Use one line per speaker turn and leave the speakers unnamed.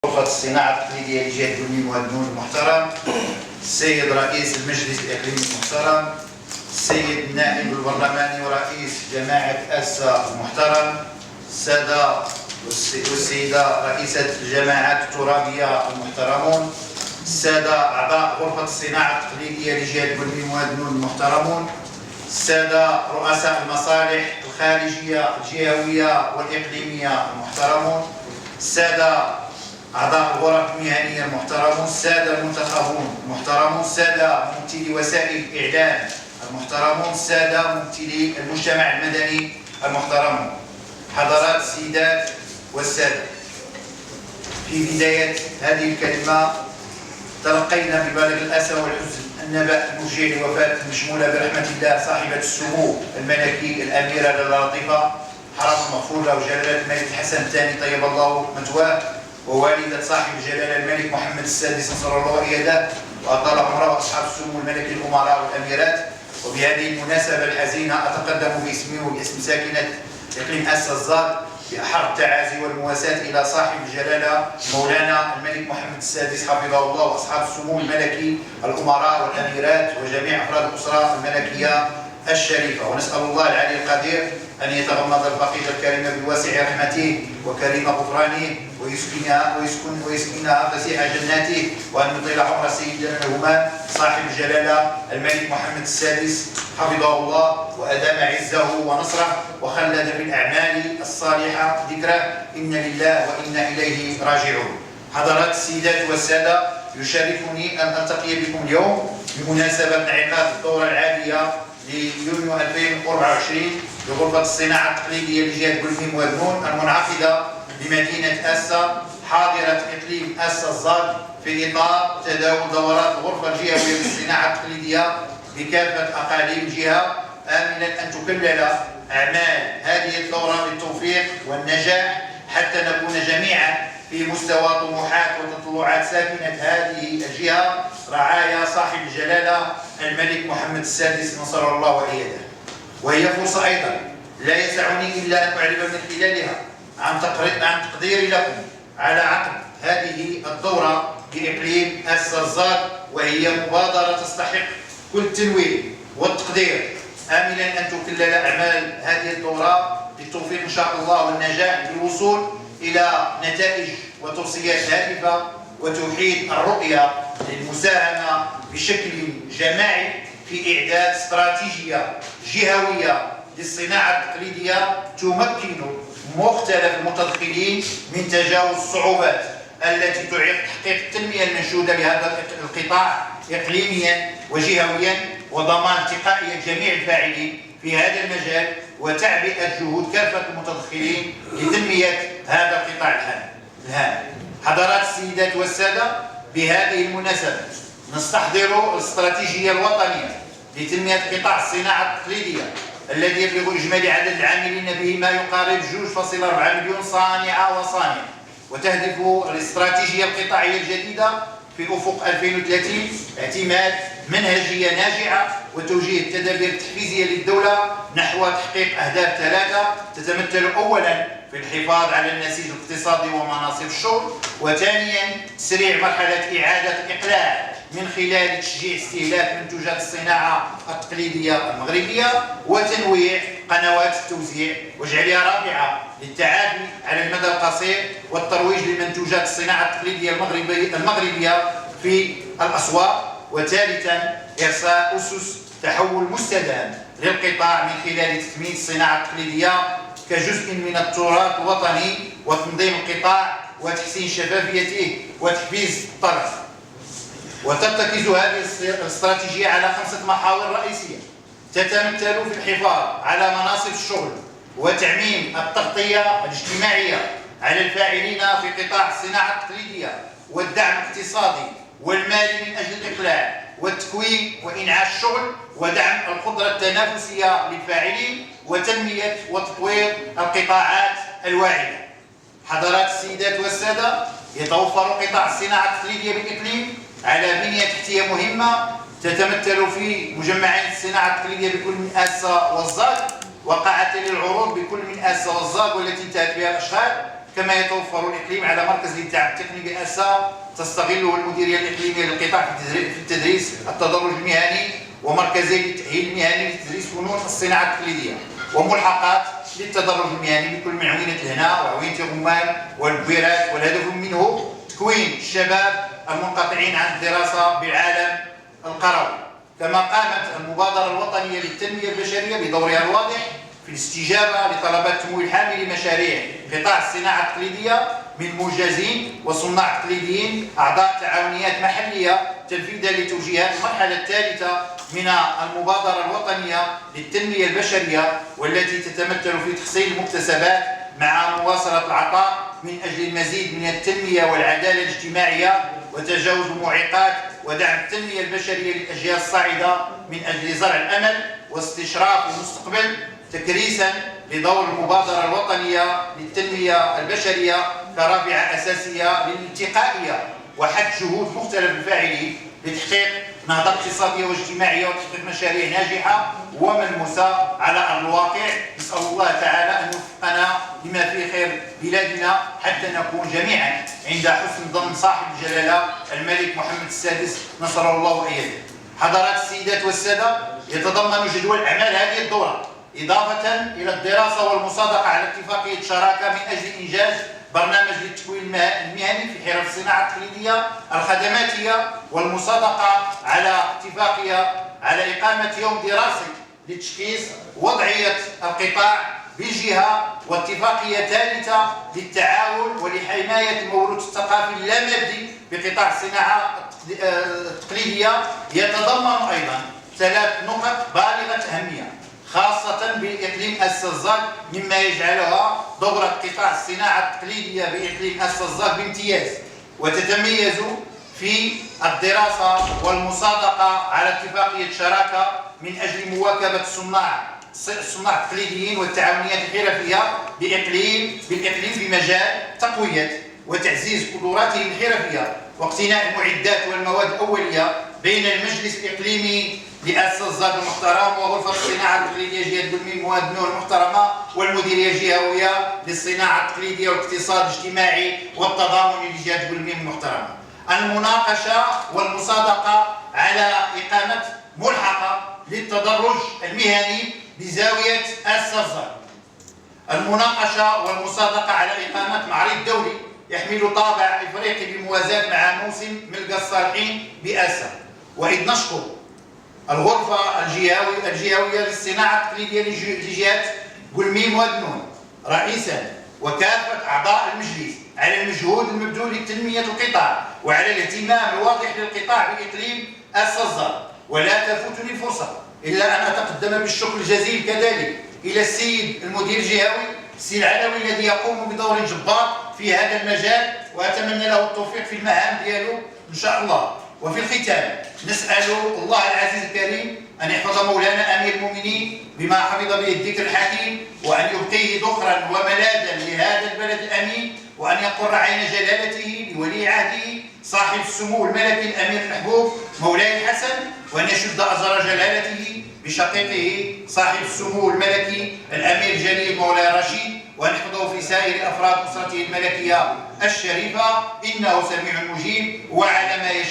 غرفة الصناعة التقليدية لجهة بني مهدنون المحترم، السيد رئيس المجلس الإقليمي المحترم، السيد النائب البرلماني ورئيس جماعة أسا المحترم، السادة والسيدة رئيسة الجماعات الترابية المحترمون، السادة أعضاء غرفة الصناعة التقليدية لجهة بني مهدنون المحترمون، السادة رؤساء المصالح الخارجية الجهوية والإقليمية المحترمون، السادة أعضاء الغرف المهنية المحترمون، السادة المنتخبون المحترمون، السادة ممثلي وسائل الإعلام المحترمون، السادة ممثلي المجتمع المدني المحترمون، حضرات السيدات والسادة، في بداية هذه الكلمة تلقينا ببالغ الأسى والحزن النبأ المفجع لوفاة المشمولة برحمة الله صاحبة السمو الملكي الأميرة لاله لطيفة حرم المغفور له جلالة الملك الحسن الثاني طيب الله مثواه، ووالدة صاحب الجلالة الملك محمد السادس نصر الله يده وأطال عمره، وأصحاب السمو الملكي الأمراء والأميرات. وبهذه المناسبة الحزينة أتقدم باسمي وباسم ساكنة إقليم أسا الزاد بأحر التعازي والمواساة إلى صاحب الجلالة مولانا الملك محمد السادس حفظه الله، وأصحاب السمو الملكي الأمراء والأميرات وجميع أفراد الأسرة الملكية الشريفة. ونسأل الله العلي القدير أن يتغمد الفقيد الكريم بواسع رحمته وكريم غفرانه ويسكنها فسيح جناته، وأن يطيل عمر سيدنا الهمام صاحب الجلالة الملك محمد السادس حفظه الله وأدام عزه ونصره وخلد بالأعمال الصالحة ذكره. إن لله وإنا إليه راجعون. حضرات السيدات والسادة، يشرفني أن ألتقي بكم اليوم بمناسبة انعقاد الدورة العادية ليونيو 2024 لغرفة الصناعة التقليدية لجهة بني مهدنون المنعقدة بمدينة أسا حاضرة إقليم أسا الزاد في إطار تداول دورات الغرفة الجهوية للصناعة التقليدية بكافة أقاليم الجهة، آملا أن تكلل أعمال هذه الدورة بالتوفيق والنجاح حتى نكون جميعا في مستوى طموحات وتطلعات ساكنة هذه الجهة رعايا صاحب الجلالة الملك محمد السادس نصر الله وأيده. وهي فرصة أيضا لا يسعني إلا أن أعرب من خلالها عن تقديري لكم على عقد هذه الدورة بإقليم أسا الزاد، وهي مبادرة تستحق كل التنويه والتقدير، آملا أن تكلل أعمال هذه الدورة بالتوفيق إن شاء الله والنجاح بالوصول إلى نتائج وتوصيات هادفة وتوحيد الرؤية للمساهمة بشكل جماعي في إعداد استراتيجية جهوية للصناعة التقليدية تمكن مختلف المتدخلين من تجاوز الصعوبات التي تعيق تحقيق التنمية المنشودة لهذا القطاع إقليميا وجهويا، وضمان التقائية جميع الفاعلين في هذا المجال وتعبئة جهود كافة المتدخلين لتنمية هذا القطاع الهام. حضرات السيدات والسادة، بهذه المناسبة نستحضر الاستراتيجية الوطنية لتنمية قطاع الصناعة التقليدية الذي يبلغ إجمالي عدد العاملين به ما يقارب 2.4 مليون صانع وصانع، وتهدف الاستراتيجية القطاعية الجديدة في أفق 2030 اعتماد منهجية ناجعة وتوجيه التدابير التحفيزية للدولة نحو تحقيق أهداف ثلاثة تتمثل أولا في الحفاظ على النسيج الاقتصادي ومناصب الشغل، وثانيا تسريع مرحلة إعادة الإقلاع من خلال تشجيع استهلاك منتوجات الصناعة التقليدية المغربية وتنويع قنوات التوزيع، وجعلها رابعة للتعافي على المدى القصير والترويج لمنتوجات الصناعة التقليدية المغربية في الأسواق، وثالثا إرساء أسس تحول مستدام للقطاع من خلال تثمين الصناعة التقليدية كجزء من التراث الوطني وتنظيم القطاع وتحسين شفافيته وتحفيز الطرف. وترتكز هذه الاستراتيجية على 5 محاور رئيسية تتمثل في الحفاظ على مناصب الشغل وتعميم التغطية الاجتماعية على الفاعلين في قطاع الصناعة التقليدية والدعم الاقتصادي والمالي من أجل الإقلاع والتكوين وإنعاش الشغل ودعم القدرة التنافسية للفاعلين وتنمية وتطوير القطاعات الواعدة. حضرات السيدات والسادة، يتوفر قطاع الصناعة التقليدية بالإقليم على بنية تحتية مهمة تتمثل في مجمعين الصناعة التقليدية بكل من أسا والزاد، وقاعتين للعروض بكل من أسا والزاد والتي انتهت بها الأشغال، كما يتوفر الإقليم على مركز الإبداع التقني بأسا تستغله المديرية الإقليمية للقطاع في التدريس التدرج المهني، ومركزين للتأهيل المهني لتدريس فنون الصناعة التقليدية، وملحقات للتدرج المهني بكل من عوينة الهنا وعوينة الرمان والبويرات، والهدف منه تكوين الشباب المنقطعين عن الدراسة بالعالم القروي. كما قامت المبادرة الوطنية للتنمية البشرية بدورها الواضح في الاستجابة لطلبات تمويل حاملي مشاريع قطاع الصناعة التقليدية من منجزين وصناع تقليديين أعضاء تعاونيات محلية تنفيذا لتوجيهات المرحلة الثالثة من المبادرة الوطنية للتنمية البشرية، والتي تتمثل في تحصيل المكتسبات مع مواصلة العطاء من أجل المزيد من التنمية والعدالة الاجتماعية وتجاوز المعيقات ودعم التنمية البشرية للأجيال الصاعدة من أجل زرع الأمل واستشراف المستقبل، تكريسا لدور المبادرة الوطنية للتنمية البشرية كرافعة أساسية للالتقائية وحد جهود مختلف الفاعلين لتحقيق نهضة اقتصادية واجتماعية وتحقيق مشاريع ناجحة وملموسة على أرض الواقع. نسأل الله تعالى أن يوفقنا لما فيه خير بلادنا حتى نكون جميعا عند حسن ظن صاحب الجلالة الملك محمد السادس نصره الله وأيده. حضرات السيدات والسادة، يتضمن جدول أعمال هذه الدورة إضافة إلى الدراسة والمصادقة على اتفاقية شراكة من أجل إنجاز برنامج للتكوين المهني في حرف الصناعة التقليدية الخدماتية، والمصادقة على اتفاقية على إقامة يوم دراسي لتشخيص وضعية القطاع بالجهة، واتفاقية ثالثة للتعاون ولحماية الموروث الثقافي اللامادي بقطاع الصناعة التقليدية. يتضمن أيضا 3 نقط بالغة أهمية خاصة بإقليم السزاق، مما يجعلها دورة قطاع الصناعة التقليدية بإقليم السزاق بامتياز، وتتميز في الدراسة والمصادقة على اتفاقية شراكة من أجل مواكبة الصناع التقليديين والتعاونيات الحرفية بالإقليم في مجال تقوية وتعزيز قدراتهم الحرفية واقتناء المعدات والمواد الأولية بين المجلس الإقليمي للسزاق المحترم وغرفة الصناعة التقليدية جهة بلميم المواد المحترمة والمديرية الجهوية للصناعة التقليدية والاقتصاد الاجتماعي والتضامن لجهة بلميم المحترمة. المناقشة والمصادقة على إقامة ملحقة للتدرج المهني بزاوية السزاق. المناقشة والمصادقة على إقامة معرض دولي يحمل طابع إفريقي بالموازاة مع موسم ملقا الصالحين بأسا. وإذ نشكر الغرفة الجهوية للصناعة التقليدية لجهة بلميم ودنون رئيسا وكافة أعضاء المجلس على المجهود المبذول لتنمية القطاع وعلى الاهتمام الواضح للقطاع بإقليم السزاق. ولا تفوتني الفرصة إلا أن أتقدم بالشكر الجزيل كذلك إلى السيد المدير الجهوي السي العلوي الذي يقوم بدور جبار في هذا المجال، وأتمنى له التوفيق في المهام ديالو إن شاء الله. وفي الختام نسأل الله العزيز الكريم أن يحفظ مولانا أمير المؤمنين بما حفظ به الذكر الحكيم، وأن يبقيه ذخرا وملاذا لهذا البلد الأمين، وأن يقر عين جلالته بولي عهده صاحب السمو الملكي الأمير المحبوب مولاي الحسن، وأن يشد أزر جلالته بشقيقه صاحب السمو الملكي الأمير جليل مولاي رشيد، وأن يحفظه في سائر أفراد أسرته الملكية الشريفة، إنه سميع مجيب وعلى ما يشاء.